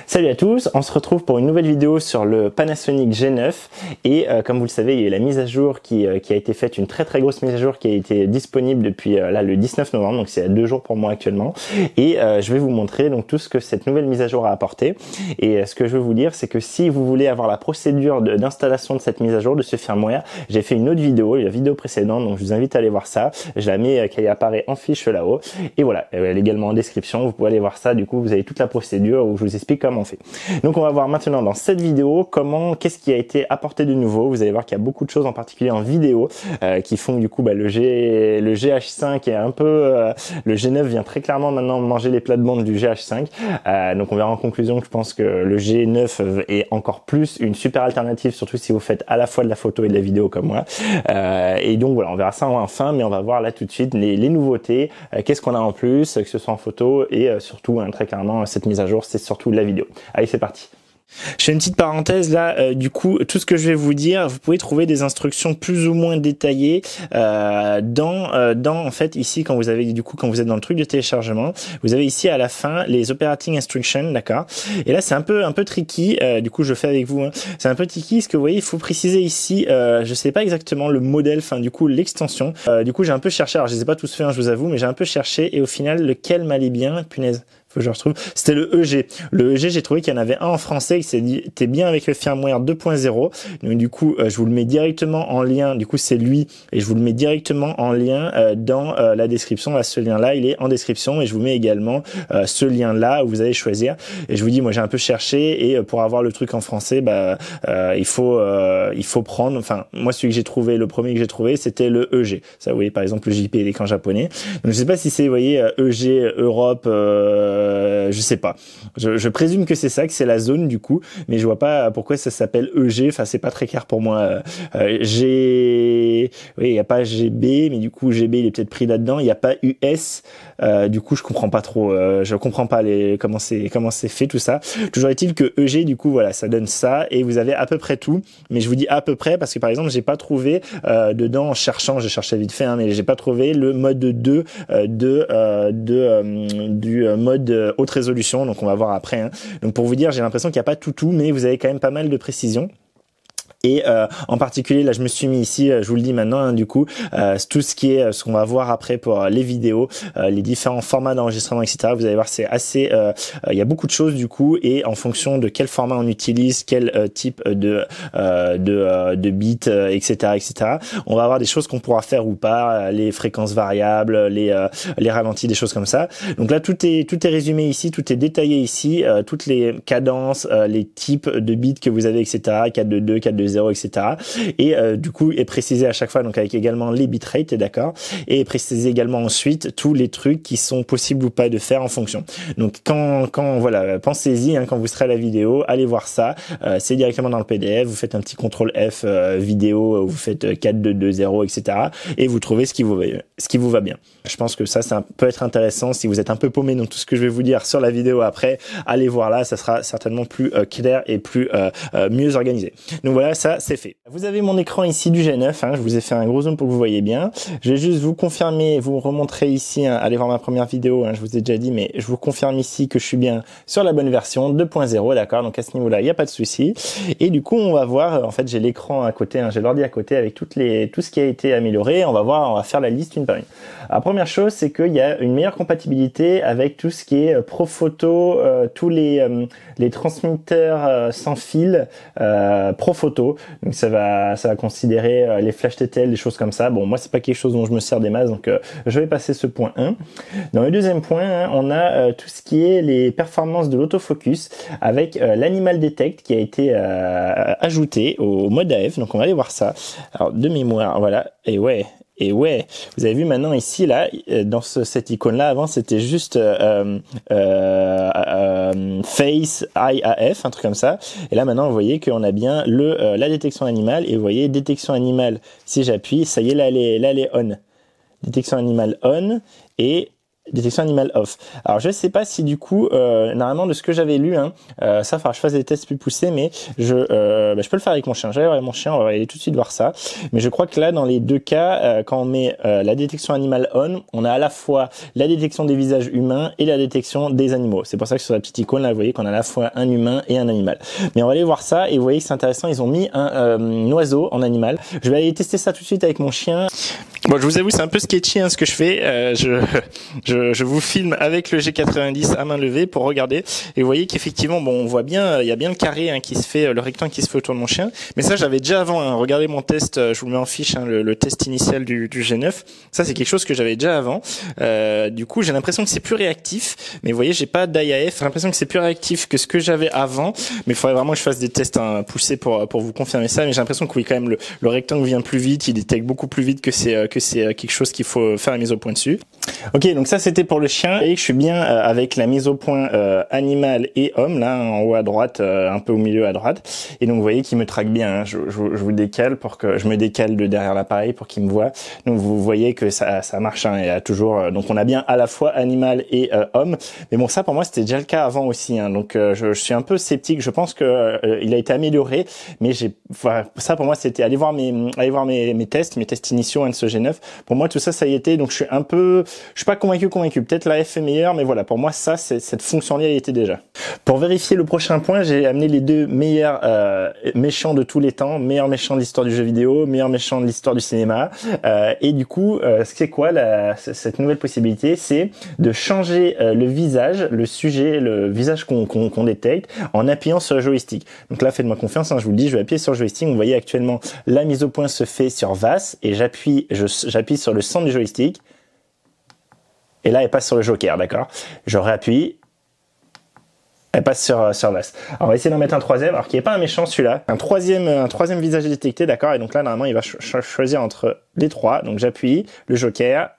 Salut à tous, on se retrouve pour une nouvelle vidéo sur le Panasonic G9 et comme vous le savez, il y a eu la mise à jour qui a été faite, une très grosse mise à jour qui a été disponible depuis là le 19 novembre, donc c'est à 2 jours pour moi actuellement, et je vais vous montrer donc tout ce que cette nouvelle mise à jour a apporté. Et ce que je veux vous dire, c'est que si vous voulez avoir la procédure d'installation de cette mise à jour, de ce firmware, j'ai fait une autre vidéo, la vidéo précédente, donc je vous invite à aller voir ça, je la mets qui apparaît en fiche là-haut, et voilà, elle est également en description, vous pouvez aller voir ça, du coup vous avez toute la procédure où je vous explique comment on fait. Donc on va voir maintenant dans cette vidéo qu'est-ce qui a été apporté de nouveau. Vous allez voir qu'il y a beaucoup de choses en particulier en vidéo qui font du coup le GH5 est un peu le G9 vient très clairement maintenant manger les plates-bandes du GH5. Donc on verra en conclusion que je pense que le G9 est encore plus une super alternative, surtout si vous faites à la fois de la photo et de la vidéo comme moi. Et donc voilà, on verra ça en fin, mais on va voir là tout de suite les nouveautés, qu'est-ce qu'on a en plus, que ce soit en photo et surtout très clairement cette mise à jour, c'est surtout la vidéo. Allez, c'est parti. Je fais une petite parenthèse là, du coup tout ce que je vais vous dire, vous pouvez trouver des instructions plus ou moins détaillées dans en fait ici quand vous avez quand vous êtes dans le truc de téléchargement, vous avez ici à la fin les operating instructions, d'accord. Et là c'est un peu tricky, du coup je fais avec vous, hein. C'est un peu tricky parce que vous voyez il faut préciser ici, je sais pas exactement le modèle, enfin du coup l'extension. Du coup j'ai un peu cherché, alors je les ai pas tous fait, hein, je vous avoue, mais j'ai un peu cherché et au final lequel m'allait bien, punaise. Que je retrouve, c'était le EG. Le EG, j'ai trouvé qu'il y en avait un en français qui était bien avec le firmware 2.0. Donc du coup, je vous le mets directement en lien. Du coup, c'est lui et je vous le mets directement en lien dans la description. Là, ce lien-là, il est en description et je vous mets également ce lien-là où vous allez choisir. Et je vous dis, moi, j'ai un peu cherché et pour avoir le truc en français, il faut prendre. Enfin, moi, celui que j'ai trouvé, le premier que j'ai trouvé, c'était le EG. Ça, vous voyez, par exemple, le JP l'écran japonais. Donc, je sais pas si c'est, vous voyez, EG Europe. Je sais pas. Je présume que c'est ça, que c'est la zone du coup, mais je vois pas pourquoi ça s'appelle EG. Enfin, c'est pas très clair pour moi. Oui, il y a pas GB, mais du coup GB il est peut-être pris là-dedans. Il y a pas US. Du coup, je comprends pas trop. Je comprends pas comment c'est fait tout ça. Toujours est-il que EG du coup voilà, ça donne ça et vous avez à peu près tout. Mais je vous dis à peu près parce que par exemple, j'ai pas trouvé dedans en cherchant, j'ai cherché vite fait, hein, mais j'ai pas trouvé le mode 2 du mode haute résolution, donc on va voir après, hein. Donc pour vous dire, j'ai l'impression qu'il n'y a pas tout, mais vous avez quand même pas mal de précisions. Et en particulier, là, je me suis mis ici, je vous le dis maintenant, hein, du coup, tout ce qui est, ce qu'on va voir après pour les vidéos, les différents formats d'enregistrement, etc. Vous allez voir, c'est assez, il y a beaucoup de choses du coup, et en fonction de quel format on utilise, quel type de bits, etc. On va avoir des choses qu'on pourra faire ou pas, les fréquences variables, les ralentis, des choses comme ça. Donc là, tout est résumé ici, tout est détaillé ici, toutes les cadences, les types de bits que vous avez, etc. 422, 420, etc. Et du coup est précisé à chaque fois, donc avec également les bitrates, d'accord, et précisé également ensuite tous les trucs qui sont possibles ou pas de faire en fonction. Donc quand voilà, pensez-y, hein, quand vous serez à la vidéo, allez voir ça, c'est directement dans le PDF, vous faites un petit contrôle F vidéo, vous faites 4220, etc. et vous trouvez ce qui vous va bien. Je pense que ça peut être intéressant si vous êtes un peu paumé dans tout ce que je vais vous dire sur la vidéo après, allez voir là, ça sera certainement plus clair et plus mieux organisé. Donc voilà, ça c'est fait. Vous avez mon écran ici du G9, hein, je vous ai fait un gros zoom pour que vous voyez bien. Je vais juste vous confirmer, vous remontrer ici, hein, allez voir ma première vidéo, hein, je vous ai déjà dit, mais je vous confirme ici que je suis bien sur la bonne version 2.0, d'accord, donc à ce niveau-là, il n'y a pas de souci. Et du coup, on va voir, en fait, j'ai l'écran à côté, hein, j'ai l'ordi à côté avec tout ce qui a été amélioré. On va faire la liste une par une. La première chose, c'est qu'il y a une meilleure compatibilité avec tout ce qui est Profoto, tous les transmetteurs sans fil Profoto. Donc ça va considérer les flash TTL, des choses comme ça. Bon, moi c'est pas quelque chose dont je me sers des masses, donc je vais passer ce point 1. Dans le deuxième point, hein, on a tout ce qui est les performances de l'autofocus avec l'Animal Detect qui a été ajouté au mode AF. Donc on va aller voir ça. Alors de mémoire, voilà. Et ouais, vous avez vu maintenant ici là dans cette icône là, avant c'était juste Face IAF, un truc comme ça. Et là maintenant vous voyez qu'on a bien la détection animale, et vous voyez détection animale. Si j'appuie, ça y est, là elle est on. Détection animale on, et détection animale off. Alors je sais pas si du coup, normalement de ce que j'avais lu, hein, ça faudra que je fasse des tests plus poussés, mais je peux le faire avec mon chien. J'allais voir mon chien, on va aller tout de suite voir ça. Mais je crois que là, dans les deux cas, quand on met la détection animale on a à la fois la détection des visages humains et la détection des animaux. C'est pour ça que sur la petite icône là, vous voyez qu'on a à la fois un humain et un animal. Mais on va aller voir ça et vous voyez que c'est intéressant. Ils ont mis un oiseau en animal. Je vais aller tester ça tout de suite avec mon chien. Bon, je vous avoue, c'est un peu sketchy hein, ce que je fais. Je vous filme avec le G90 à main levée pour regarder. Et vous voyez qu'effectivement, bon, on voit bien, il y a bien le carré hein, qui se fait, le rectangle qui se fait autour de mon chien. Mais ça, j'avais déjà avant. Hein. Regardez mon test, je vous le mets en fiche, hein, le test initial du G9. Ça, c'est quelque chose que j'avais déjà avant. Du coup, j'ai l'impression que c'est plus réactif. Mais vous voyez, j'ai pas d'IAF. J'ai l'impression que c'est plus réactif que ce que j'avais avant. Mais il faudrait vraiment que je fasse des tests hein, poussés pour vous confirmer ça. Mais j'ai l'impression que oui, quand même, le rectangle vient plus vite. Il détecte beaucoup plus vite que c'est quelque chose qu'il faut faire la mise au point dessus. Ok, donc ça c'était pour le chien et je suis bien avec la mise au point animal et homme là en haut à droite, un peu au milieu à droite. Et donc vous voyez qu'il me traque bien. Hein. Je vous décale pour que je me décale de derrière l'appareil pour qu'il me voit. Donc vous voyez que ça marche. Hein, et toujours. Donc on a bien à la fois animal et homme. Mais bon ça pour moi c'était déjà le cas avant aussi. Hein. Donc je suis un peu sceptique. Je pense que il a été amélioré, mais ça pour moi c'était aller voir mes tests initiaux hein, de ce G9. Pour moi tout ça y était. Donc je suis pas convaincu. Peut-être la F est meilleure, mais voilà, pour moi ça, cette fonction-là y était déjà. Pour vérifier le prochain point, j'ai amené les deux meilleurs méchants de tous les temps, meilleurs méchants de l'histoire du jeu vidéo, meilleurs méchants de l'histoire du cinéma. Et du coup, c'est quoi cette nouvelle possibilité? C'est de changer le visage, le visage qu'on détecte en appuyant sur le joystick. Donc là, faites-moi confiance, hein, je vous le dis, je vais appuyer sur le joystick. Vous voyez actuellement, la mise au point se fait sur VAS et j'appuie sur le centre du joystick. Et là, elle passe sur le joker, d'accord? Je réappuie. Elle passe sur VAS. Alors, on va essayer d'en mettre un troisième, alors qui n'est pas un méchant celui-là. Un troisième visage détecté, d'accord? Et donc là, normalement, il va choisir entre les trois. Donc j'appuie, le joker,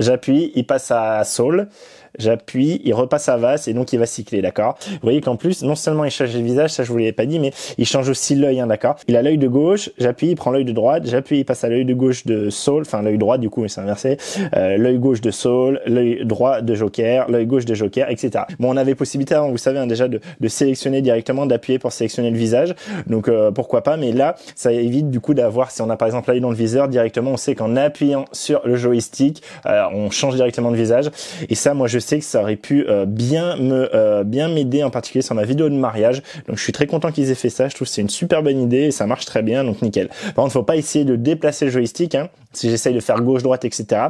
j'appuie, il passe à Saul. J'appuie, il repasse à VAS et donc il va cycler, d'accord? Vous voyez qu'en plus, non seulement il change le visage, ça je vous l'avais pas dit, mais il change aussi l'œil, hein, d'accord? Il a l'œil de gauche, j'appuie, il prend l'œil de droite, j'appuie, il passe à l'œil de gauche de Saul, enfin l'œil droit du coup, mais c'est inversé, l'œil gauche de Saul, l'œil droit de Joker, l'œil gauche de Joker, etc. Bon, on avait possibilité avant, vous savez, hein, déjà de sélectionner directement, d'appuyer pour sélectionner le visage, donc pourquoi pas, mais là, ça évite du coup d'avoir, si on a par exemple l'œil dans le viseur, directement, on sait qu'en appuyant sur le joystick, on change directement de visage, et ça, moi je sais que ça aurait pu bien m'aider, en particulier sur ma vidéo de mariage. Donc je suis très content qu'ils aient fait ça. Je trouve que c'est une super bonne idée et ça marche très bien, donc nickel. Par contre, faut pas essayer de déplacer le joystick, hein, si j'essaye de faire gauche-droite, etc.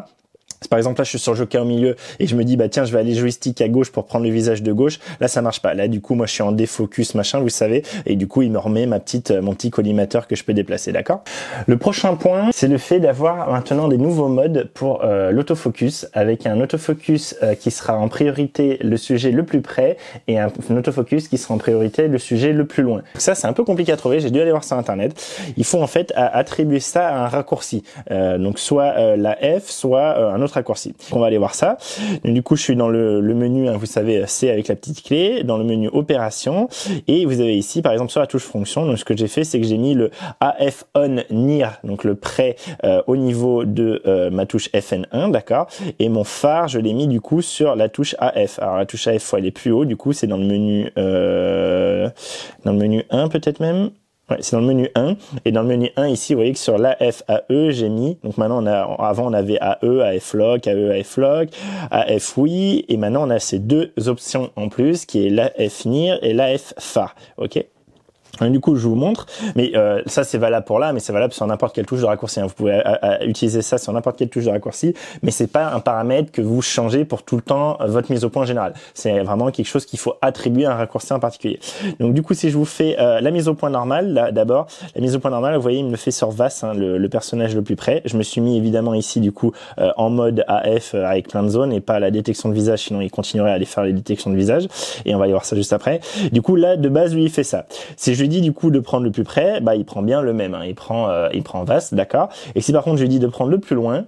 Par exemple, là, je suis sur le joker au milieu et je me dis, bah tiens, je vais aller joystick à gauche pour prendre le visage de gauche. Là, ça marche pas. Là, du coup, moi, je suis en défocus, machin, vous savez. Et du coup, il me remet mon petit collimateur que je peux déplacer, d'accord? Le prochain point, c'est le fait d'avoir maintenant des nouveaux modes pour l'autofocus, avec un autofocus qui sera en priorité le sujet le plus près et un autofocus qui sera en priorité le sujet le plus loin. Ça, c'est un peu compliqué à trouver. J'ai dû aller voir sur Internet. Il faut en fait attribuer ça à un raccourci. Donc, soit la F, soit un autre raccourci. On va aller voir ça. Donc, du coup, je suis dans le menu, hein, vous savez, C avec la petite clé, dans le menu opération, et vous avez ici, par exemple, sur la touche fonction. Donc, ce que j'ai fait, c'est que j'ai mis le AF on near, donc le près au niveau de ma touche FN1, d'accord. Et mon phare, je l'ai mis du coup sur la touche AF. Alors, la touche AF, faut aller plus haut. Du coup, c'est dans le menu 1 peut-être même. Ouais, c'est dans le menu 1. Et dans le menu 1, ici, vous voyez que sur l'AF AE, j'ai mis, donc maintenant avant on avait AE, AF lock, AE, AF lock, AF oui, et maintenant on a ces deux options en plus, qui est l'AF near et l'AF far. Ok? Du coup, je vous montre, mais ça c'est valable pour là, mais c'est valable sur n'importe quelle touche de raccourci. Hein. Vous pouvez utiliser ça sur n'importe quelle touche de raccourci, mais c'est pas un paramètre que vous changez pour tout le temps votre mise au point générale. C'est vraiment quelque chose qu'il faut attribuer à un raccourci en particulier. Donc du coup, si je vous fais la mise au point normale, là d'abord, la mise au point normale, vous voyez, il me le fait sur VAS, hein, le personnage le plus près. Je me suis mis évidemment ici du coup en mode AF avec plein de zones et pas la détection de visage, sinon il continuerait à aller faire les détections de visage. Et on va aller voir ça juste après. Du coup, là de base, lui, il fait ça. Si je lui dis du coup de prendre le plus près, bah il prend bien le même, hein. Il prend VAS, d'accord. Et si par contre je lui dis de prendre le plus loin, vous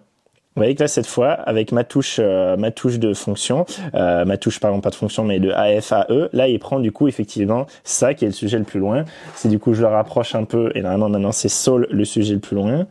voyez que là cette fois avec ma touche de fonction, ma touche pardon pas de fonction mais de AF AE, là il prend du coup effectivement ça qui est le sujet le plus loin. Si du coup je le rapproche un peu et normalement maintenant c'est Saul le sujet le plus loin.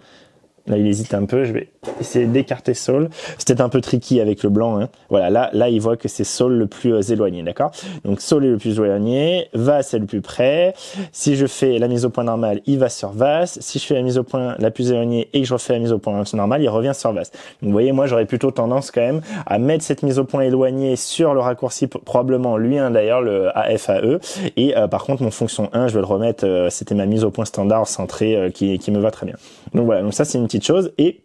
Là il hésite un peu, je vais essayer d'écarter Saul. C'est peut-être un peu tricky avec le blanc. Hein. Voilà, là, il voit que c'est Saul le plus éloigné, d'accord? Donc Saul est le plus éloigné, Vas est le plus près. Si je fais la mise au point normale, il va sur Vas. Si je fais la mise au point la plus éloignée et que je refais la mise au point normale, il revient sur Vas. Donc vous voyez, moi j'aurais plutôt tendance quand même à mettre cette mise au point éloignée sur le raccourci, probablement lui d'ailleurs, le AFAE. Et par contre, mon fonction 1, je vais le remettre, c'était ma mise au point standard centrée qui me va très bien. Donc voilà, donc ça c'est une petite chose. Et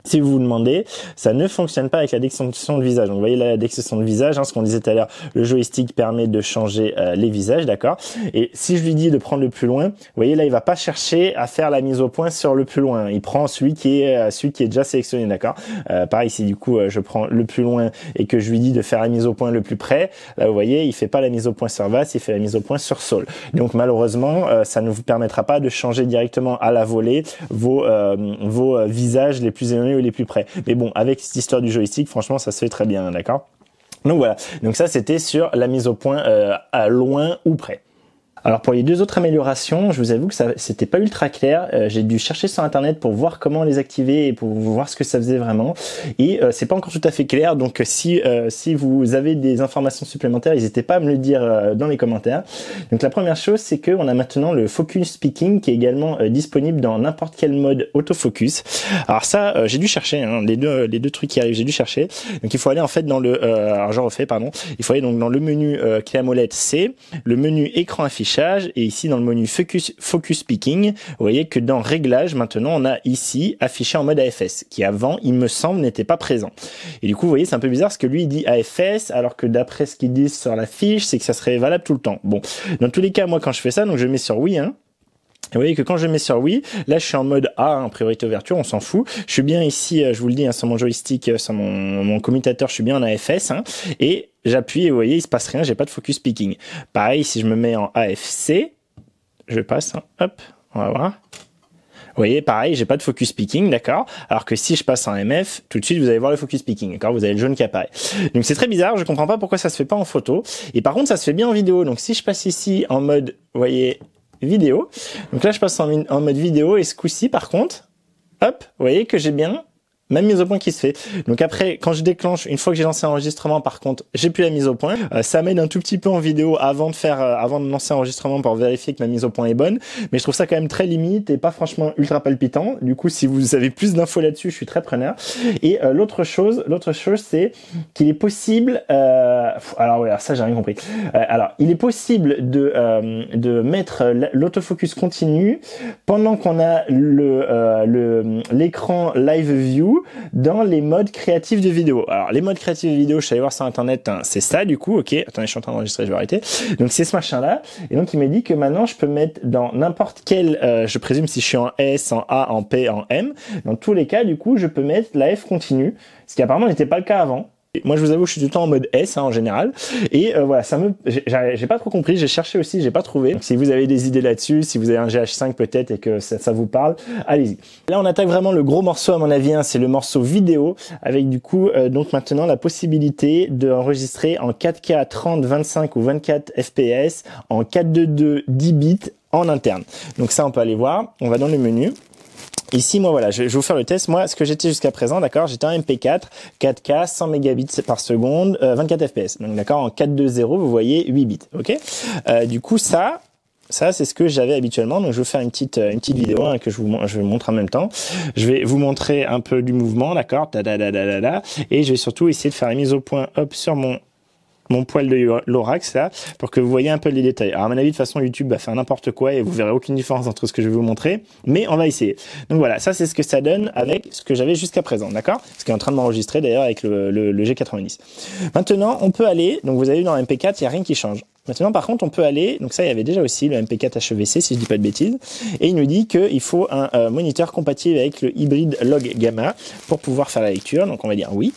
si vous vous demandez, ça ne fonctionne pas avec la d'extension de visage. Donc, vous voyez là, la d'extension de visage, hein, ce qu'on disait tout à l'heure, le joystick permet de changer les visages, d'accord? Et si je lui dis de prendre le plus loin, vous voyez là, il va pas chercher à faire la mise au point sur le plus loin. Il prend celui qui est déjà sélectionné, d'accord? Pareil, si du coup je prends le plus loin et que je lui dis de faire la mise au point le plus près, là vous voyez, il fait pas la mise au point sur Vas, il fait la mise au point sur Saul. Donc malheureusement, ça ne vous permettra pas de changer directement à la volée vos visages les plus éloignés ou les plus près. Mais bon, avec cette histoire du joystick, franchement, ça se fait très bien, d'accord? Donc voilà. Donc ça, c'était sur la mise au point à loin ou près. Alors pour les deux autres améliorations, je vous avoue que ça c'était pas ultra clair. J'ai dû chercher sur internet pour voir comment les activer et pour voir ce que ça faisait vraiment. Et c'est pas encore tout à fait clair. Donc si vous avez des informations supplémentaires, n'hésitez pas à me le dire dans les commentaires. Donc la première chose, c'est que on a maintenant le focus speaking qui est également disponible dans n'importe quel mode autofocus. Alors ça, j'ai dû chercher hein, les deux trucs qui arrivent. J'ai dû chercher. Donc il faut aller en fait dans le alors je refais pardon. Il faut aller donc dans le menu clé à molette C, le menu écran affiché. Et ici dans le menu Focus Speaking, vous voyez que dans Réglages, maintenant on a ici affiché en mode AFS, qui avant, il me semble, n'était pas présent. Et du coup, vous voyez, c'est un peu bizarre parce que lui, il dit AFS, alors que d'après ce qu'ils disent sur la fiche, c'est que ça serait valable tout le temps. Bon, dans tous les cas, moi quand je fais ça, donc je mets sur oui, hein. Et vous voyez que quand je mets sur oui, là je suis en mode A, en priorité ouverture, on s'en fout. Je suis bien ici, je vous le dis, hein, sur mon joystick, sur mon commutateur, je suis bien en AFS, hein, et j'appuie et vous voyez, il se passe rien, j'ai pas de focus speaking. Pareil, si je me mets en AFC, je passe, hein, hop, on va voir. Vous voyez, pareil, j'ai pas de focus speaking, d'accord? Alors que si je passe en MF, tout de suite, vous allez voir le focus speaking, d'accord? Vous avez le jaune qui apparaît. Donc c'est très bizarre, je comprends pas pourquoi ça se fait pas en photo. Et par contre, ça se fait bien en vidéo. Donc si je passe ici en mode, vous voyez, vidéo. Donc là, je passe en mode vidéo et ce coup-ci, par contre, hop, vous voyez que j'ai bien même mise au point qui se fait. Donc après, quand je déclenche, une fois que j'ai lancé l'enregistrement, par contre, j'ai plus la mise au point. Ça m'aide un tout petit peu en vidéo avant de lancer l'enregistrement pour vérifier que ma mise au point est bonne. Mais je trouve ça quand même très limite et pas franchement ultra palpitant. Du coup, si vous avez plus d'infos là-dessus, je suis très preneur. Et l'autre chose, c'est qu'il est possible. Alors ouais, alors ça j'ai rien compris. Alors, il est possible de mettre l'autofocus continu pendant qu'on a l'écran live view dans les modes créatifs de vidéo. Alors, les modes créatifs de vidéo, je suis allé voir sur internet, hein, c'est ça du coup, ok. Attendez, je suis en train d'enregistrer, je vais arrêter. Donc, c'est ce machin-là. Et donc, il m'a dit que maintenant, je peux mettre dans n'importe quel, je présume si je suis en S, en A, en P, en M. Dans tous les cas, du coup, je peux mettre la F continue, ce qui apparemment n'était pas le cas avant. Moi, je vous avoue, je suis tout le temps en mode S hein, en général. Et voilà, j'ai pas trop compris. J'ai cherché aussi, j'ai pas trouvé. Donc, si vous avez des idées là-dessus, si vous avez un GH5 peut-être et que ça vous parle, allez-y. Là, on attaque vraiment le gros morceau à mon avis. Hein, c'est le morceau vidéo avec du coup donc maintenant la possibilité d'enregistrer en 4K 30, 25 ou 24 FPS en 422 10 bits en interne. Donc ça, on peut aller voir. On va dans le menu. Ici, moi, voilà, je vais vous faire le test. Moi, ce que j'étais jusqu'à présent, d'accord, j'étais en MP4, 4K, 100 mégabits par seconde, 24 FPS. Donc, d'accord, en 420, vous voyez 8 bits, ok. Du coup, ça, c'est ce que j'avais habituellement. Donc, je vais faire une petite vidéo hein, que je vais montre en même temps. Je vais vous montrer un peu du mouvement, d'accord, et je vais surtout essayer de faire la mise au point, hop, sur mon poil de Lorax là, pour que vous voyez un peu les détails. Alors à mon avis, de toute façon, YouTube va faire n'importe quoi et vous verrez aucune différence entre ce que je vais vous montrer, mais on va essayer. Donc voilà, ça c'est ce que ça donne avec ce que j'avais jusqu'à présent, d'accord? Ce qui est en train de m'enregistrer d'ailleurs avec le G90. Maintenant, on peut aller, donc vous avez vu dans MP4, il n'y a rien qui change. Maintenant, par contre, on peut aller, donc ça, il y avait déjà aussi le MP4 HEVC, si je dis pas de bêtises, et il nous dit qu'il faut un moniteur compatible avec le hybride log gamma pour pouvoir faire la lecture, donc on va dire oui.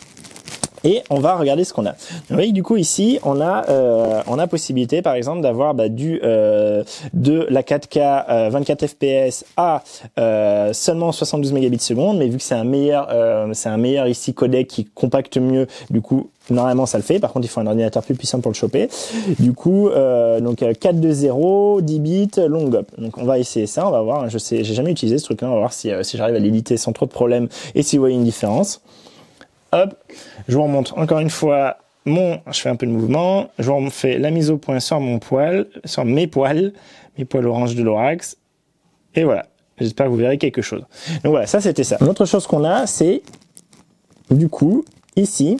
Et on va regarder ce qu'on a. Vous voyez, du coup ici on a possibilité par exemple d'avoir de la 4K 24 fps à seulement 72 mégabits seconde, mais vu que c'est un meilleur ici codec qui compacte mieux, du coup normalement ça le fait. Par contre il faut un ordinateur plus puissant pour le choper. Du coup donc 420 10 bits long hop. Donc on va essayer ça, on va voir. J'ai jamais utilisé ce truc là, on va voir si j'arrive à l'éditer sans trop de problèmes et si vous voyez une différence. Hop, je vous remontre encore une fois je fais un peu de mouvement, je vous refais la mise au point sur mes poils orange de Lorax, et voilà, j'espère que vous verrez quelque chose. Donc voilà, ça c'était ça. Une autre chose qu'on a, c'est, du coup, ici,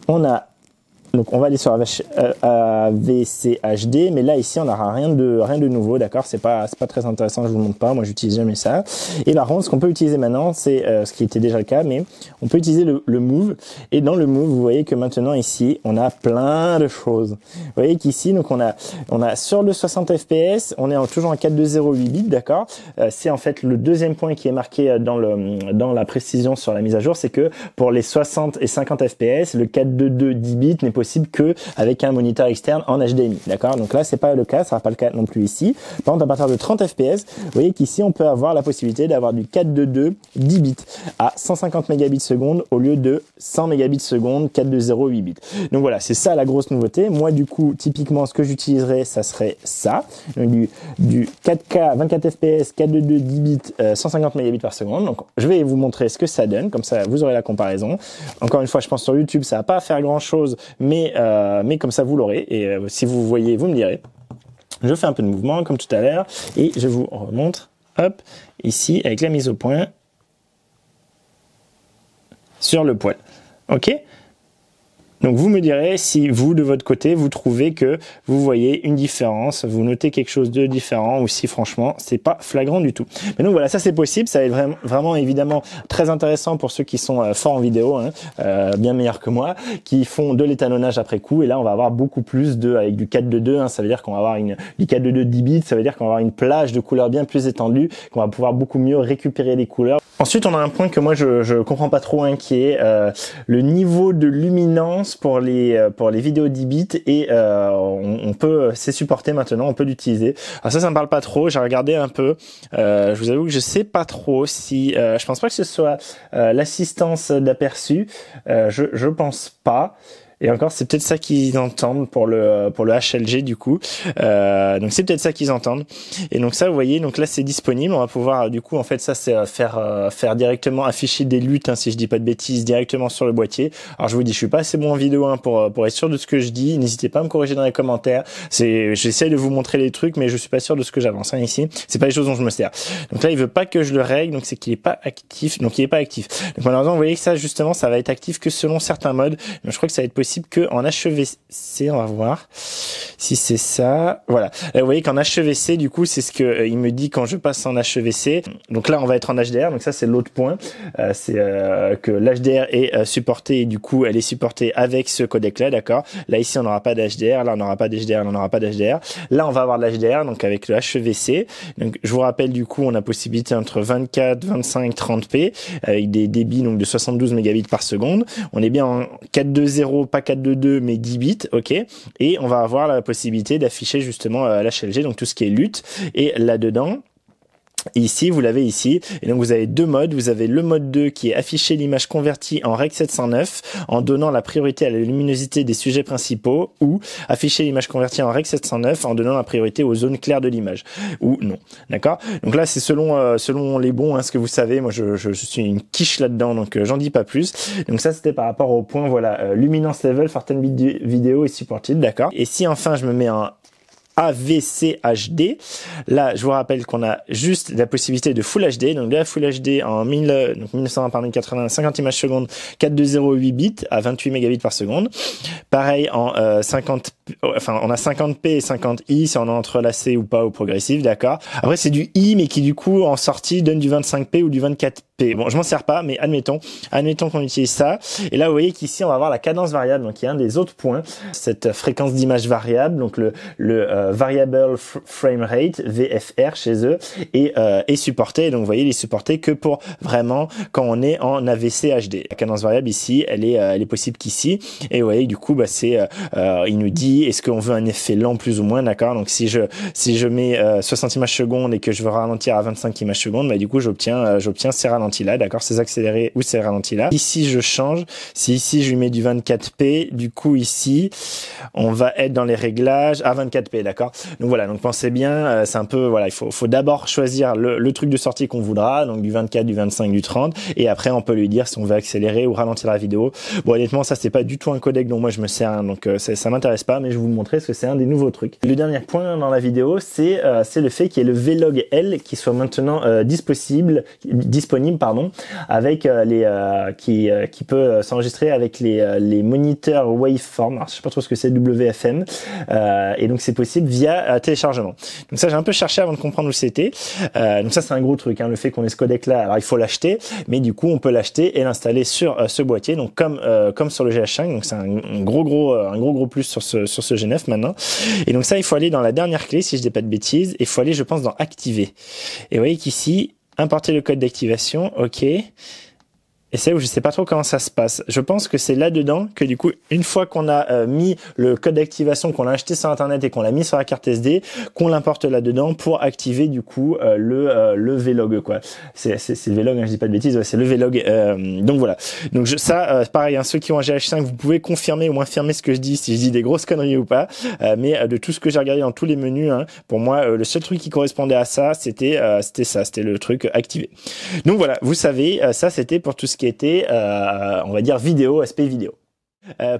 donc on va aller sur AVC HD, mais là ici on n'aura rien de nouveau, d'accord, c'est pas très intéressant, je vous le montre pas, moi j'utilise jamais ça. Et par contre ce qu'on peut utiliser maintenant, c'est ce qui était déjà le cas, mais on peut utiliser le Move, et dans le Move vous voyez que maintenant ici on a plein de choses. Vous voyez qu'ici donc on a sur le 60 fps, on est toujours en 420 8 bits, d'accord, c'est en fait le deuxième point qui est marqué dans la précision sur la mise à jour, c'est que pour les 60 et 50 fps, le 422 10 bits n'est possible que avec un moniteur externe en HDMI, d'accord. Donc là c'est pas le cas, ça sera pas le cas non plus ici. Par contre à partir de 30 fps, vous voyez qu'ici on peut avoir la possibilité d'avoir du 422 10 bits à 150 mégabits seconde au lieu de 100 mégabits seconde 420 8 bits. Donc voilà, c'est ça la grosse nouveauté. Moi du coup typiquement ce que j'utiliserais, ça serait ça, donc du 4K 24 fps 422 10 bits 150 mégabits par seconde. Donc je vais vous montrer ce que ça donne, comme ça vous aurez la comparaison. Encore une fois, je pense sur YouTube ça va pas faire grand chose, mais comme ça vous l'aurez, et si vous voyez vous me direz. Je fais un peu de mouvement comme tout à l'heure et je vous remontre, hop, ici avec la mise au point sur le poil, ok. Donc vous me direz si vous de votre côté vous trouvez que vous voyez une différence, vous notez quelque chose de différent, ou si franchement c'est pas flagrant du tout. Mais donc voilà, ça c'est possible, ça va être vraiment évidemment très intéressant pour ceux qui sont forts en vidéo, hein, bien meilleurs que moi, qui font de l'étalonnage après coup, et là on va avoir beaucoup plus avec du 422, hein, ça veut dire qu'on va avoir du 422 10 bits, ça veut dire qu'on va avoir une plage de couleurs bien plus étendue, qu'on va pouvoir beaucoup mieux récupérer les couleurs. Ensuite on a un point que moi je comprends pas trop, hein, qui est le niveau de luminance pour les vidéos 10 bits, et c'est supporté maintenant, on peut l'utiliser. Alors ça me parle pas trop, j'ai regardé un peu, je vous avoue que je sais pas trop si, je pense pas que ce soit l'assistance d'aperçu, je pense pas. Et encore, c'est peut-être ça qu'ils entendent pour le HLG du coup. Donc c'est peut-être ça qu'ils entendent. Et donc ça, vous voyez, donc là c'est disponible. On va pouvoir du coup, en fait, ça c'est faire directement afficher des luttes, hein, si je dis pas de bêtises, directement sur le boîtier. Alors je vous dis, je suis pas assez bon en vidéo, hein, pour être sûr de ce que je dis. N'hésitez pas à me corriger dans les commentaires. J'essaie de vous montrer les trucs, mais je suis pas sûr de ce que j'avance, hein, ici. C'est pas les choses dont je me sers. Donc là, il veut pas que je le règle, donc c'est qu'il est pas actif. Donc il est pas actif. Donc malheureusement, vous voyez que ça justement, ça va être actif que selon certains modes. Donc je crois que ça va être possible que en HEVC, on va voir si c'est ça. Voilà. Vous voyez qu'en HEVC, du coup, c'est ce que il me dit quand je passe en HEVC. Donc là, on va être en HDR. Donc ça, c'est l'autre point. C'est que l'HDR est supporté, et du coup, elle est supportée avec ce codec-là, d'accord. Là, ici, on n'aura pas d'HDR. Là, on n'aura pas d'HDR. Là, on n'aura pas d'HDR. Là, on va avoir de l'HDR, donc avec le HEVC. Donc, je vous rappelle, du coup, on a possibilité entre 24, 25, 30p avec des débits donc de 72 mégabits par seconde. On est bien en 420, pas 422 mais 10 bits, ok, et on va avoir la possibilité d'afficher justement l'HLG, donc tout ce qui est lutte, et là-dedans, ici, vous l'avez ici, et donc vous avez deux modes. Vous avez le mode 2 qui est afficher l'image convertie en Rec 709 en donnant la priorité à la luminosité des sujets principaux, ou afficher l'image convertie en Rec 709 en donnant la priorité aux zones claires de l'image, ou non, d'accord. Donc là c'est selon les bons, hein, ce que vous savez. Moi je suis une quiche là-dedans, donc j'en dis pas plus. Donc ça c'était par rapport au point, voilà, luminance level for 10 bit vidéo est supported, d'accord. Et si enfin je me mets en AVC HD. Là, je vous rappelle qu'on a juste la possibilité de Full HD. Donc là, Full HD en 1920 par 1080, 50 images secondes, 420 8 bits à 28 mégabits par seconde. Pareil en 50 enfin on a 50p et 50i si on est entrelacé ou pas ou progressif, d'accord. Après c'est du i mais qui du coup en sortie donne du 25p ou du 24p. Bon, je m'en sers pas, mais admettons qu'on utilise ça. Et là vous voyez qu'ici on va avoir la cadence variable, donc il y a un des autres points, cette fréquence d'image variable, donc le variable frame rate VFR chez eux est supporté. Donc vous voyez, il est supporté que pour vraiment quand on est en AVC HD. La cadence variable ici, elle est possible qu'ici. Et vous voyez, du coup, bah il nous dit est-ce qu'on veut un effet lent plus ou moins, d'accord. Donc si je mets 60 images secondes et que je veux ralentir à 25 images secondes, bah du coup j'obtiens ces ralentis là, d'accord, ces accélérés ou ces ralentis là. Ici je change, si ici je lui mets du 24p, du coup ici on va être dans les réglages à 24p, d'accord. Donc voilà, donc pensez bien, c'est un peu, voilà, il faut d'abord choisir le truc de sortie qu'on voudra, donc du 24, du 25, du 30, et après on peut lui dire si on veut accélérer ou ralentir la vidéo. Bon, honnêtement, ça c'est pas du tout un codec dont moi je me sers, hein, donc ça m'intéresse pas, mais je vais vous le montrer parce que c'est un des nouveaux trucs. Le dernier point dans la vidéo, c'est le fait qu'il y ait le Vlog L qui soit maintenant disponible, pardon, avec qui peut s'enregistrer avec les moniteurs waveform. Alors, je sais pas trop ce que c'est, WFM, et donc c'est possible via téléchargement. Donc ça j'ai un peu cherché avant de comprendre où c'était. Donc ça c'est un gros truc, hein, le fait qu'on ait ce codec là. Alors il faut l'acheter, mais du coup on peut l'acheter et l'installer sur ce boîtier, donc comme sur le GH5. Donc c'est un gros plus sur ce G9 maintenant. Et donc ça il faut aller dans la dernière clé si je dis pas de bêtises. Et il faut aller, je pense, dans activer. Et vous voyez qu'ici importer le code d'activation, ok. Et c'est où je sais pas trop comment ça se passe. Je pense que c'est là-dedans que du coup, une fois qu'on a mis le code d'activation, qu'on l'a acheté sur internet et qu'on l'a mis sur la carte SD, qu'on l'importe là-dedans pour activer du coup le Vlog, quoi. C'est le Vlog, hein, je dis pas de bêtises, ouais, c'est le Vlog. Donc voilà. Donc pareil, hein, ceux qui ont un GH5, vous pouvez confirmer ou infirmer ce que je dis, si je dis des grosses conneries ou pas. Mais de tout ce que j'ai regardé dans tous les menus, hein, pour moi, le seul truc qui correspondait à ça, c'était le truc activé. Donc voilà, vous savez, ça c'était pour tout ce qui était, on va dire, aspect vidéo.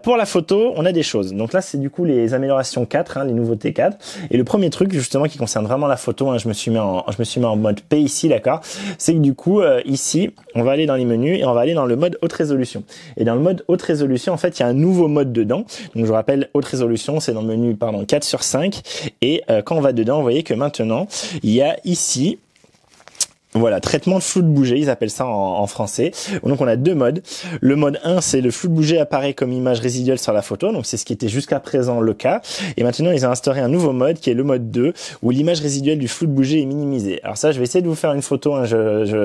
Pour la photo, on a des choses. Donc là, c'est du coup les améliorations 4, hein, les nouveautés 4. Et le premier truc, justement, qui concerne vraiment la photo, hein, je me suis mis en mode P ici, d'accord. C'est que du coup, ici, on va aller dans les menus et on va aller dans le mode haute résolution. Et dans le mode haute résolution, en fait, il y a un nouveau mode dedans. Donc je vous rappelle, haute résolution, c'est dans le menu, 4/5. Et quand on va dedans, vous voyez que maintenant, il y a ici, voilà, traitement de flou de bouger, ils appellent ça en français. Donc on a deux modes. Le mode 1, c'est le flou de bouger apparaît comme image résiduelle sur la photo, donc c'est ce qui était jusqu'à présent le cas. Et maintenant, ils ont instauré un nouveau mode qui est le mode 2, où l'image résiduelle du flou de bouger est minimisée. Alors ça, je vais essayer de vous faire une photo, hein.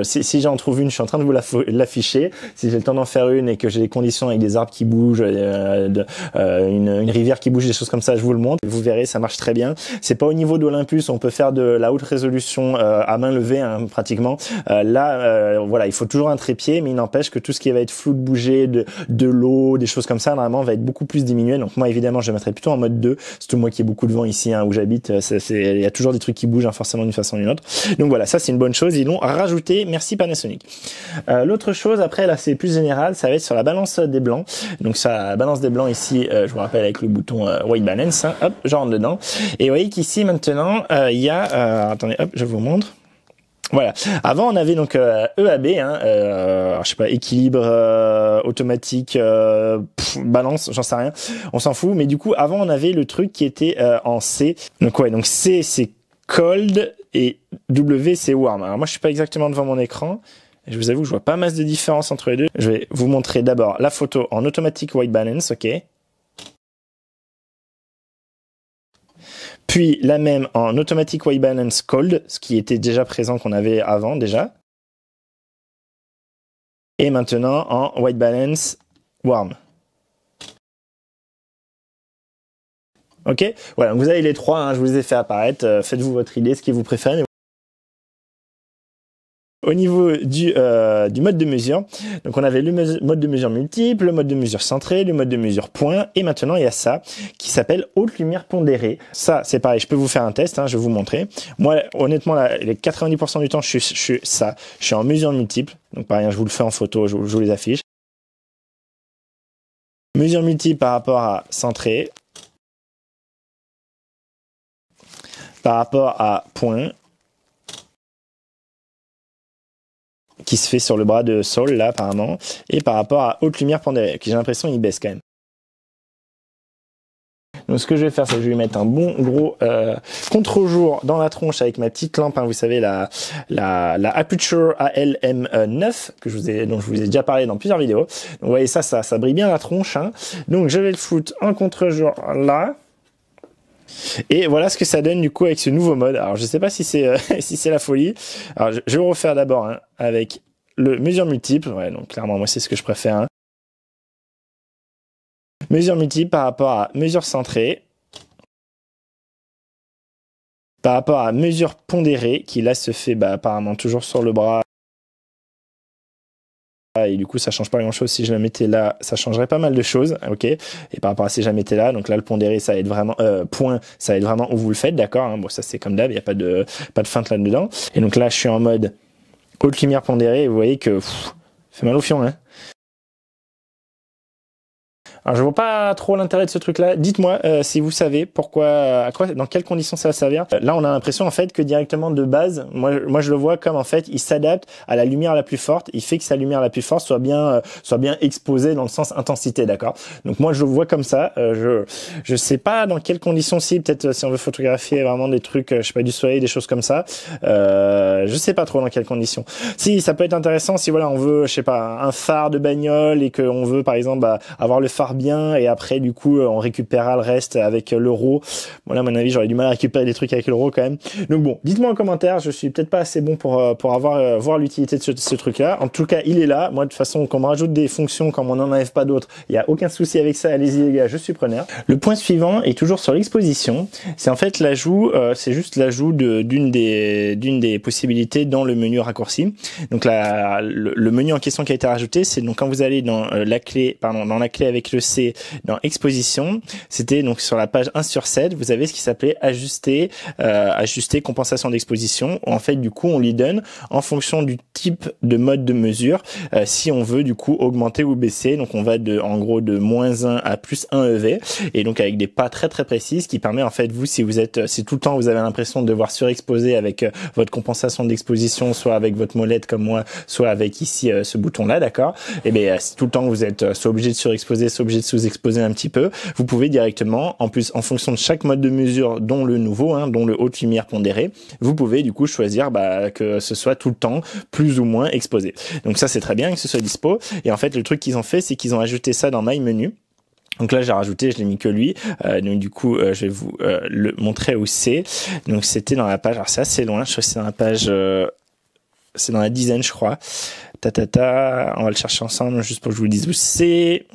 Si j'en trouve une, je suis en train de vous l'afficher. Si j'ai le temps d'en faire une et que j'ai des conditions avec des arbres qui bougent, une rivière qui bouge, des choses comme ça, je vous le montre. Vous verrez, ça marche très bien. C'est pas au niveau d'Olympus, on peut faire de la haute résolution à main levée, hein, pratiquement. Voilà, il faut toujours un trépied, mais il n'empêche que tout ce qui va être flou de bouger, de l'eau, des choses comme ça, normalement, va être beaucoup plus diminué. Donc moi, évidemment, je mettrais plutôt en mode 2, surtout moi qui ai beaucoup de vent ici, hein, où j'habite, il y a toujours des trucs qui bougent, hein, forcément d'une façon ou d'une autre. Donc voilà, ça c'est une bonne chose, ils l'ont rajouté, merci Panasonic. L'autre chose, après, là c'est plus général, ça va être sur la balance des blancs. Donc ça balance des blancs ici, je vous rappelle avec le bouton White Balance, hein, hop, je rentre dedans. Et vous voyez qu'ici maintenant, il y a, attendez, hop, je vous montre. Voilà. Avant, on avait donc EAB, hein, je sais pas, équilibre automatique, balance, j'en sais rien, on s'en fout. Mais du coup, avant, on avait le truc qui était en C. Donc ouais, donc C c'est cold et W c'est warm. Alors moi, je suis pas exactement devant mon écran. Je vous avoue, je vois pas masse de différence entre les deux. Je vais vous montrer d'abord la photo en automatic white balance, ok. Puis la même en Automatic White Balance Cold, ce qui était déjà présent qu'on avait avant déjà. Et maintenant en White Balance Warm. Ok, voilà, donc vous avez les trois, hein, je vous les ai fait apparaître. Faites-vous votre idée, ce qui vous préférez. Au niveau du mode de mesure, donc on avait le mode de mesure multiple, le mode de mesure centré, le mode de mesure point, et maintenant il y a ça qui s'appelle haute lumière pondérée. Ça c'est pareil, je peux vous faire un test, hein, je vais vous montrer. Moi honnêtement là, les 90% du temps je suis en mesure multiple, donc pareil, je vous le fais en photo, je vous les affiche. Mesure multiple par rapport à centré, par rapport à point, qui se fait sur le bras de Saul là apparemment, et par rapport à haute lumière pondérée, qui j'ai l'impression il baisse quand même. Donc ce que je vais faire, c'est que je vais mettre un bon gros contre-jour dans la tronche avec ma petite lampe, hein, vous savez, la Aputure ALM9 dont je vous ai déjà parlé dans plusieurs vidéos. Donc vous voyez ça brille bien la tronche, hein. Donc je vais le foutre en contre-jour là. Et voilà ce que ça donne du coup avec ce nouveau mode. Alors je sais pas si c'est si c'est la folie. Alors je vais refaire d'abord, hein, avec le mesure multiple. Ouais, donc clairement moi c'est ce que je préfère, hein. Mesure multiple par rapport à mesure centrée. Par rapport à mesure pondérée, qui là se fait apparemment toujours sur le bras. Et du coup ça change pas grand chose. Si je la mettais là, ça changerait pas mal de choses, ok. Et par rapport à si je la mettais là, donc là le pondéré ça aide vraiment, point, ça aide vraiment où vous le faites, d'accord, hein. Bon ça c'est comme d'hab, il n'y a pas de feinte là dedans. Et donc là je suis en mode haute lumière pondérée et vous voyez que ça fait mal au fion, hein. Alors je vois pas trop l'intérêt de ce truc-là. Dites-moi si vous savez pourquoi, dans quelles conditions ça va servir. Là on a l'impression en fait que directement de base, moi je le vois comme en fait il s'adapte à la lumière la plus forte. Il fait que sa lumière la plus forte soit bien exposée dans le sens intensité, d'accord. Donc moi je le vois comme ça. Je sais pas dans quelles conditions, si peut-être si on veut photographier vraiment des trucs, je sais pas, du soleil, des choses comme ça. Je sais pas trop dans quelles conditions. Si ça peut être intéressant si voilà on veut, je sais pas, un phare de bagnole et qu'on veut par exemple avoir le phare bien et après du coup on récupérera le reste avec l'euro. Bon là à mon avis j'aurais du mal à récupérer des trucs avec l'euro quand même. Donc bon, dites-moi en commentaire, je suis peut-être pas assez bon pour voir l'utilité de ce truc là. En tout cas il est là. Moi de toute façon quand on me rajoute des fonctions, quand on n'en enlève pas d'autres, il y a aucun souci avec ça, allez-y les gars, je suis preneur. Le point suivant est toujours sur l'exposition. C'est en fait l'ajout, c'est juste l'ajout d'une des possibilités dans le menu raccourci. Donc le menu en question qui a été rajouté, c'est donc quand vous allez dans la clé avec le C dans exposition, c'était donc sur la page 1/7, vous avez ce qui s'appelait ajuster compensation d'exposition. En fait du coup on lui donne en fonction du type de mode de mesure si on veut du coup augmenter ou baisser. Donc on va en gros de -1 à +1 EV et donc avec des pas très très précises qui permet en fait vous si tout le temps vous avez l'impression de devoir surexposer avec votre compensation d'exposition, soit avec votre molette comme moi, soit avec ici ce bouton là, d'accord. Et bien si tout le temps vous êtes soit obligé de surexposer, soit obligé de sous-exposer un petit peu, vous pouvez directement, en plus en fonction de chaque mode de mesure, dont le nouveau, hein, dont le haute lumière pondérée, vous pouvez du coup choisir que ce soit tout le temps plus ou moins exposé. Donc ça c'est très bien que ce soit dispo. Et en fait le truc qu'ils ont fait, c'est qu'ils ont ajouté ça dans My Menu. Donc là j'ai rajouté, je l'ai mis que lui, donc du coup je vais vous le montrer où c'est. Donc c'était dans la page, alors c'est assez loin, je crois que c'est dans la page, c'est dans la dizaine je crois. On va le chercher ensemble juste pour que je vous dise où c'est.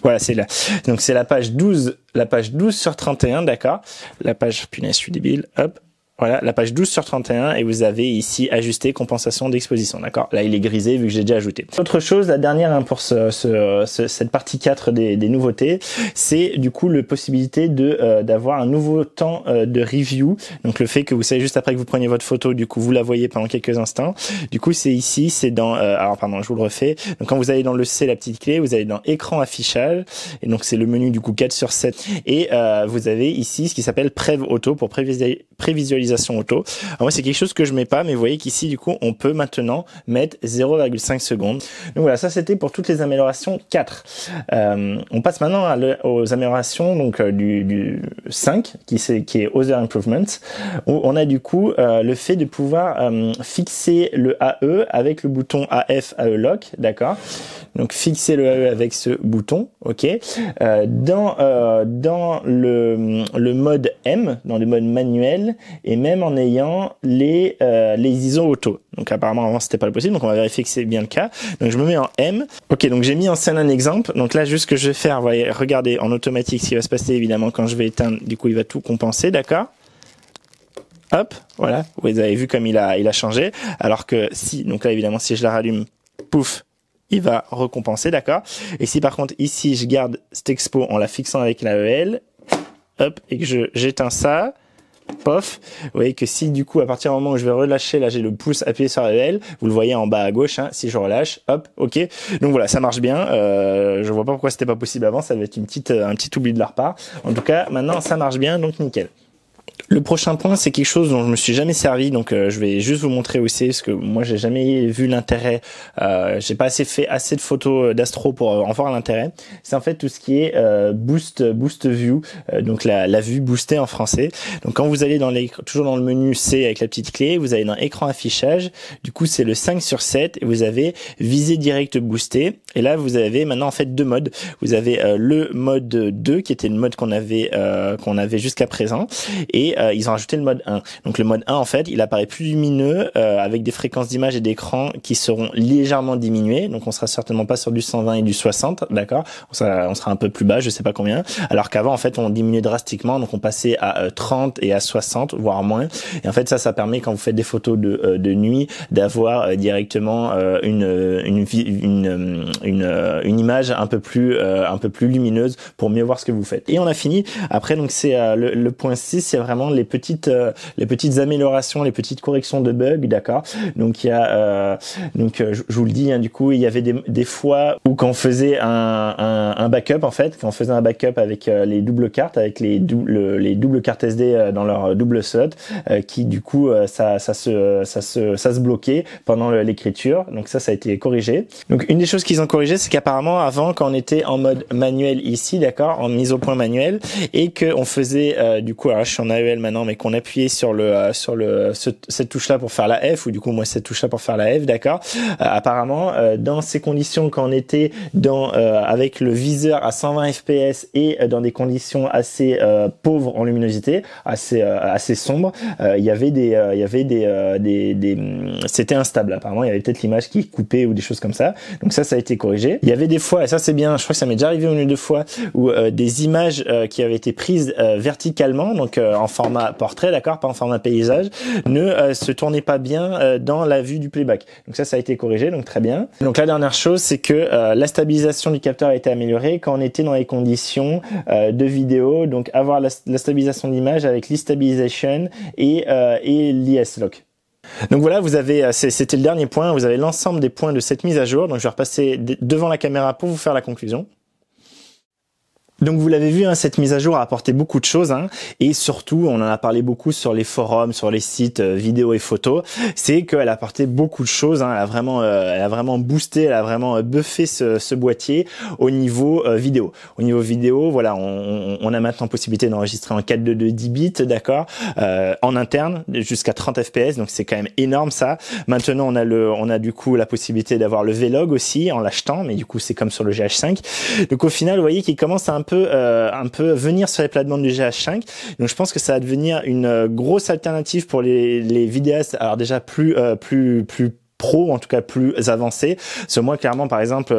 Voilà, c'est là. Donc c'est la page 12 sur 31, d'accord. La page, punaise, je suis débile, hop. Voilà, la page 12 sur 31 et vous avez ici ajusté compensation d'exposition, d'accord. Là, il est grisé vu que j'ai déjà ajouté. Autre chose, la dernière hein, pour cette partie 4 des nouveautés, c'est du coup la possibilité d'avoir un nouveau temps de review. Donc le fait que vous savez juste après que vous preniez votre photo, du coup vous la voyez pendant quelques instants. Du coup c'est ici, c'est dans alors pardon, je vous le refais. Donc quand vous allez dans le C, la petite clé, vous allez dans écran affichage et donc c'est le menu du coup 4/7 et vous avez ici ce qui s'appelle Prev Auto pour prévisualisation auto. Alors moi c'est quelque chose que je mets pas, mais vous voyez qu'ici du coup on peut maintenant mettre 0,5 secondes. Donc voilà, ça c'était pour toutes les améliorations 4. On passe maintenant aux améliorations donc du 5 qui est Other Improvements, où on a du coup le fait de pouvoir fixer le AE avec le bouton AF AE Lock, d'accord. Donc fixer le AE avec ce bouton, ok. Dans le mode M, dans le mode manuel, et même en ayant les ISO auto. Donc apparemment avant c'était pas possible, donc on va vérifier que c'est bien le cas. Donc je me mets en M. Ok, donc j'ai mis en scène un exemple. Donc là juste ce que je vais faire, vous voyez, regardez en automatique ce qui va se passer évidemment quand je vais éteindre, du coup il va tout compenser, d'accord. Hop, voilà, vous avez vu comme il a changé. Alors que si, donc là évidemment si je la rallume, pouf, il va recompenser, d'accord. Et si par contre ici je garde cette expo en la fixant avec la EL, hop, et que j'éteins ça, pof, vous voyez que si du coup à partir du moment où je vais relâcher, là j'ai le pouce appuyé sur la EL, vous le voyez en bas à gauche, hein, si je relâche, hop, ok. Donc voilà, ça marche bien. Je vois pas pourquoi c'était pas possible avant, ça devait être un petit oubli de leur part. En tout cas, maintenant ça marche bien, donc nickel. Le prochain point, c'est quelque chose dont je me suis jamais servi, donc je vais juste vous montrer où c'est, parce que moi j'ai jamais vu l'intérêt, j'ai pas fait assez de photos d'astro pour en voir l'intérêt. C'est en fait tout ce qui est boost view, donc la vue boostée en français. Donc quand vous allez toujours dans le menu C avec la petite clé, vous allez dans écran affichage, du coup c'est le 5/7 et vous avez visée directe boostée. Et là vous avez maintenant en fait deux modes. Vous avez le mode 2 qui était le mode qu'on avait jusqu'à présent, et ils ont rajouté le mode 1. Donc le mode 1 en fait, il apparaît plus lumineux avec des fréquences d'image et d'écran qui seront légèrement diminuées. Donc on sera certainement pas sur du 120 et du 60, d'accord. On sera un peu plus bas, je sais pas combien. Alors qu'avant en fait on diminuait drastiquement, donc on passait à 30 et à 60 voire moins. Et en fait ça permet quand vous faites des photos de nuit d'avoir directement une image un peu plus lumineuse pour mieux voir ce que vous faites. Et on a fini. Après donc c'est le point 6, c'est vraiment les petites améliorations, les petites corrections de bugs, d'accord. Donc il y a je vous le dis, hein, du coup il y avait des fois où quand on faisait un backup en fait, quand on faisait un backup avec les doubles cartes, avec les doubles cartes SD dans leur double slot, qui du coup ça se bloquait pendant l'écriture. Donc ça a été corrigé. Donc une des choses qu'ils ont corrigé, c'est qu'apparemment avant, quand on était en mode manuel ici, d'accord, en mise au point manuel, et que on faisait du coup, alors je suis en AEL maintenant, mais qu'on appuyait sur cette touche là pour faire la F, ou du coup moi cette touche là pour faire la F, d'accord. Apparemment dans ces conditions, quand on était avec le viseur à 120 fps et dans des conditions assez pauvres en luminosité, assez sombres, il y avait c'était instable. Apparemment il y avait peut-être l'image qui coupait ou des choses comme ça. Donc ça a été corrigé. Il y avait des fois, et ça c'est bien, je crois que ça m'est déjà arrivé une ou deux fois, où des images qui avaient été prises verticalement, donc en format portrait, d'accord, pas en format paysage, ne se tournaient pas bien dans la vue du playback. Donc ça a été corrigé, donc très bien. Donc la dernière chose, c'est que la stabilisation du capteur a été améliorée quand on était dans les conditions de vidéo, donc avoir la stabilisation de l'image avec l'e-stabilization et l'IS-lock. Donc voilà, c'était le dernier point, vous avez l'ensemble des points de cette mise à jour. Donc je vais repasser devant la caméra pour vous faire la conclusion. Donc vous l'avez vu, hein, cette mise à jour a apporté beaucoup de choses, hein, et surtout, on en a parlé beaucoup sur les forums, sur les sites vidéo et photos, c'est qu'elle a apporté beaucoup de choses, hein, elle a vraiment boosté, elle a vraiment buffé ce boîtier au niveau vidéo. Au niveau vidéo, voilà, on a maintenant possibilité d'enregistrer en 4.2 10 bits, d'accord, en interne jusqu'à 30 fps, donc c'est quand même énorme ça. Maintenant on a du coup la possibilité d'avoir le Vlog aussi en l'achetant, mais du coup c'est comme sur le GH5. Donc au final, vous voyez qu'il commence à un peu venir sur les plates-bandes du GH5. Donc je pense que ça va devenir une grosse alternative pour les vidéastes. Alors déjà plus pro, en tout cas plus avancé. Parce que moi clairement par exemple,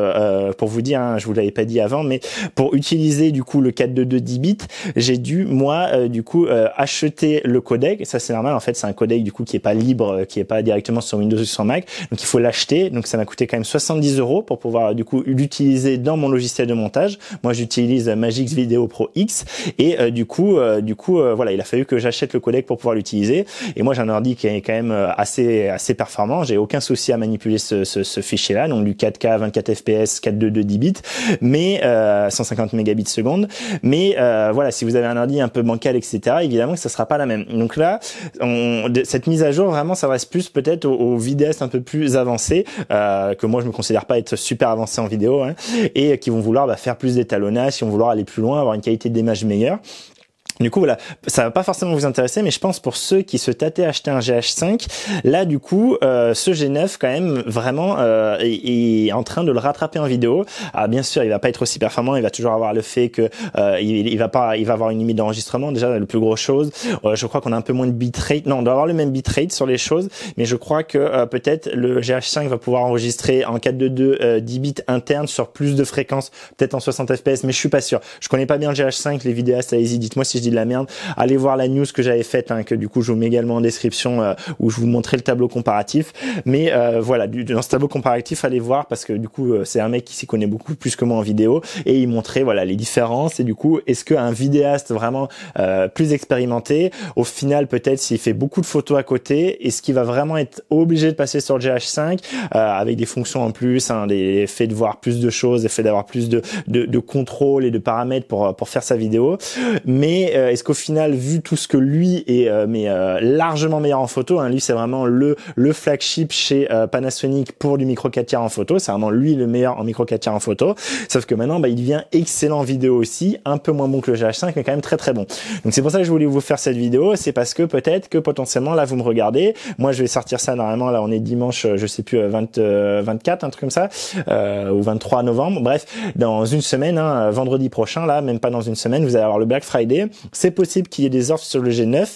pour vous dire, hein, je vous l'avais pas dit avant, mais pour utiliser du coup le 4.2 10 bits, j'ai dû moi du coup acheter le codec. Ça c'est normal, en fait c'est un codec du coup qui est pas libre, qui est pas directement sur Windows ou sur Mac, donc il faut l'acheter. Donc ça m'a coûté quand même 70 € pour pouvoir du coup l'utiliser dans mon logiciel de montage. Moi j'utilise Magix Video Pro X, et du coup voilà, il a fallu que j'achète le codec pour pouvoir l'utiliser. Et moi j'ai un ordi qui est quand même assez performant, j'ai aucun souci à manipuler ce fichier là, donc du 4K 24 fps 4.2 10 bits, mais 150 mégabits seconde. Mais voilà, si vous avez un ordi un peu bancal, etc., évidemment que ça sera pas la même. Donc là cette mise à jour vraiment s'adresse plus peut-être aux vidéastes un peu plus avancés, que moi je me considère pas être super avancé en vidéo, hein, et qui vont vouloir faire plus d'étalonnage, qui vont vouloir aller plus loin, avoir une qualité d'image meilleure. Du coup voilà, ça va pas forcément vous intéresser, mais je pense pour ceux qui se tâtaient à acheter un GH5, là du coup ce G9 quand même vraiment est en train de le rattraper en vidéo. Alors bien sûr il va pas être aussi performant, il va toujours avoir le fait que il va avoir une limite d'enregistrement, déjà le plus gros chose. Je crois qu'on a un peu moins de bitrate, non on doit avoir le même bitrate sur les choses, mais je crois que peut-être le GH5 va pouvoir enregistrer en 4.2 10 bits interne sur plus de fréquences, peut-être en 60 fps, mais je suis pas sûr. Je connais pas bien le GH5, les vidéastes, allez-y, dites-moi si je dis de la merde. Allez voir la news que j'avais faite, hein, que du coup je vous mets également en description, où je vous montrais le tableau comparatif. Mais voilà, dans ce tableau comparatif, allez voir, parce que du coup c'est un mec qui s'y connaît beaucoup plus que moi en vidéo, et il montrait voilà les différences. Et du coup, est-ce qu'un vidéaste vraiment plus expérimenté, au final peut-être s'il fait beaucoup de photos à côté, est-ce qu'il va vraiment être obligé de passer sur le GH5 avec des fonctions en plus, hein, des faits de voir plus de choses, des faits d'avoir plus de contrôle et de paramètres pour faire sa vidéo. Mais est-ce qu'au final, vu tout ce que lui est largement meilleur en photo, hein, lui c'est vraiment le flagship chez Panasonic pour du micro 4 tiers en photo, c'est vraiment lui le meilleur en micro 4 tiers en photo, sauf que maintenant il devient excellent en vidéo aussi, un peu moins bon que le GH5 mais quand même très très bon. Donc c'est pour ça que je voulais vous faire cette vidéo, c'est parce que peut-être que potentiellement là vous me regardez, moi je vais sortir ça normalement, là on est dimanche, je sais plus 24, un truc comme ça, ou 23 novembre, bref, dans une semaine, hein, vendredi prochain, là, même pas dans une semaine, vous allez avoir le Black Friday. C'est possible qu'il y ait des offres sur le G9.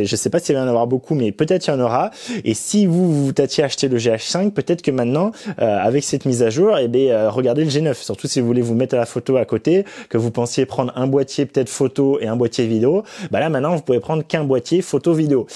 Je sais pas s'il va y en avoir beaucoup, mais peut-être il y en aura. Et si vous tâtiez à acheter le GH5, peut-être que maintenant, avec cette mise à jour, regardez le G9. Surtout si vous voulez vous mettre à la photo à côté, que vous pensiez prendre un boîtier peut-être photo et un boîtier vidéo, là maintenant vous pouvez prendre qu'un boîtier photo vidéo.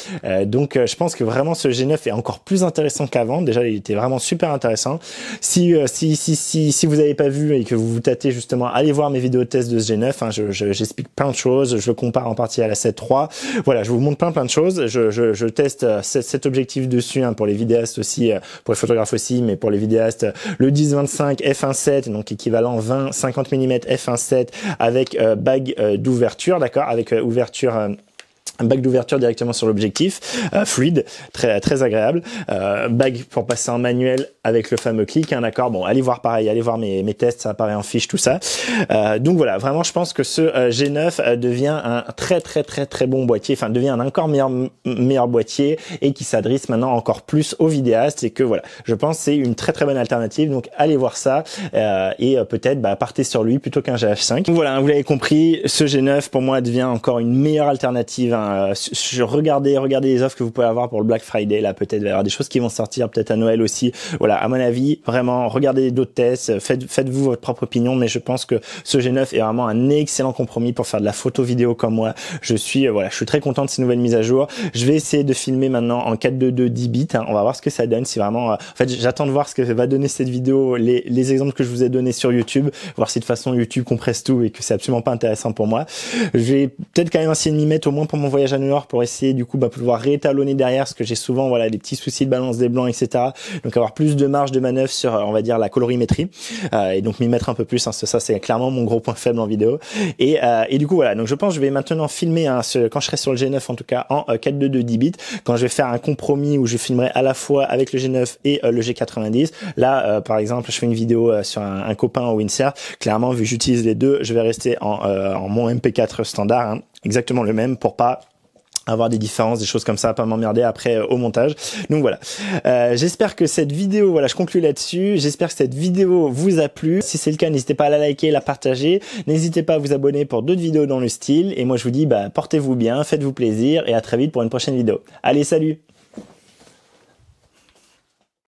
Donc je pense que vraiment ce G9 est encore plus intéressant qu'avant. Déjà il était vraiment super intéressant. Si vous n'avez pas vu et que vous vous tâtez justement, allez voir mes vidéos de test de ce G9. Hein, j'explique plein de choses. Je le compare en partie à la 7 III. Voilà, je vous montre plein de choses. Je teste cet objectif dessus, hein, pour les vidéastes aussi, pour les photographes aussi, mais pour les vidéastes, le 10-25 f1.7, donc équivalent 20-50 mm f1.7 avec bague d'ouverture, d'accord, avec ouverture. Un bague d'ouverture directement sur l'objectif, fluide, très agréable, bague pour passer en manuel avec le fameux clic, hein, d'accord. Bon, allez voir pareil, allez voir mes tests, ça apparaît en fiche, tout ça. Donc voilà, vraiment je pense que ce G9 devient un très bon boîtier, enfin devient un encore meilleur boîtier et qui s'adresse maintenant encore plus aux vidéastes, et que voilà, je pense que c'est une très bonne alternative. Donc allez voir ça et peut-être partez sur lui plutôt qu'un GH5. Donc voilà, vous l'avez compris, ce G9 pour moi devient encore une meilleure alternative, hein. Regardez les offres que vous pouvez avoir pour le Black Friday, là peut-être il va y avoir des choses qui vont sortir, peut-être à Noël aussi. Voilà, à mon avis, vraiment, regardez d'autres tests, faites-vous votre propre opinion, mais je pense que ce G9 est vraiment un excellent compromis pour faire de la photo vidéo comme moi. Je suis très content de ces nouvelles mises à jour. Je vais essayer de filmer maintenant en 4.2 10 bits, hein. On va voir ce que ça donne, si vraiment, en fait, j'attends de voir ce que va donner cette vidéo, les exemples que je vous ai donnés sur YouTube, voir si de façon YouTube compresse tout et que c'est absolument pas intéressant pour moi. Je vais peut-être quand même essayer de m'y mettre au moins pour mon voyage à New York, pour essayer du coup pouvoir réétalonner derrière, parce que j'ai souvent des petits soucis de balance des blancs, etc. Donc avoir plus de marge de manœuvre sur, on va dire, la colorimétrie, et donc m'y mettre un peu plus, hein, ça c'est clairement mon gros point faible en vidéo. Et du coup voilà, donc je pense que je vais maintenant filmer, hein, quand je serai sur le G9 en tout cas en 4.2 10 bits, quand je vais faire un compromis où je filmerai à la fois avec le G9 et le G90. Là par exemple je fais une vidéo sur un copain au Windsurf, clairement vu que j'utilise les deux, je vais rester en mon MP4 standard, hein, exactement le même, pour pas avoir des différences, des choses comme ça, pas m'emmerder après au montage. Donc voilà, j'espère que cette vidéo, voilà, je conclue là-dessus, j'espère que cette vidéo vous a plu. Si c'est le cas, n'hésitez pas à la liker, la partager, n'hésitez pas à vous abonner pour d'autres vidéos dans le style, et moi je vous dis portez-vous bien, faites-vous plaisir, et à très vite pour une prochaine vidéo. Allez, salut!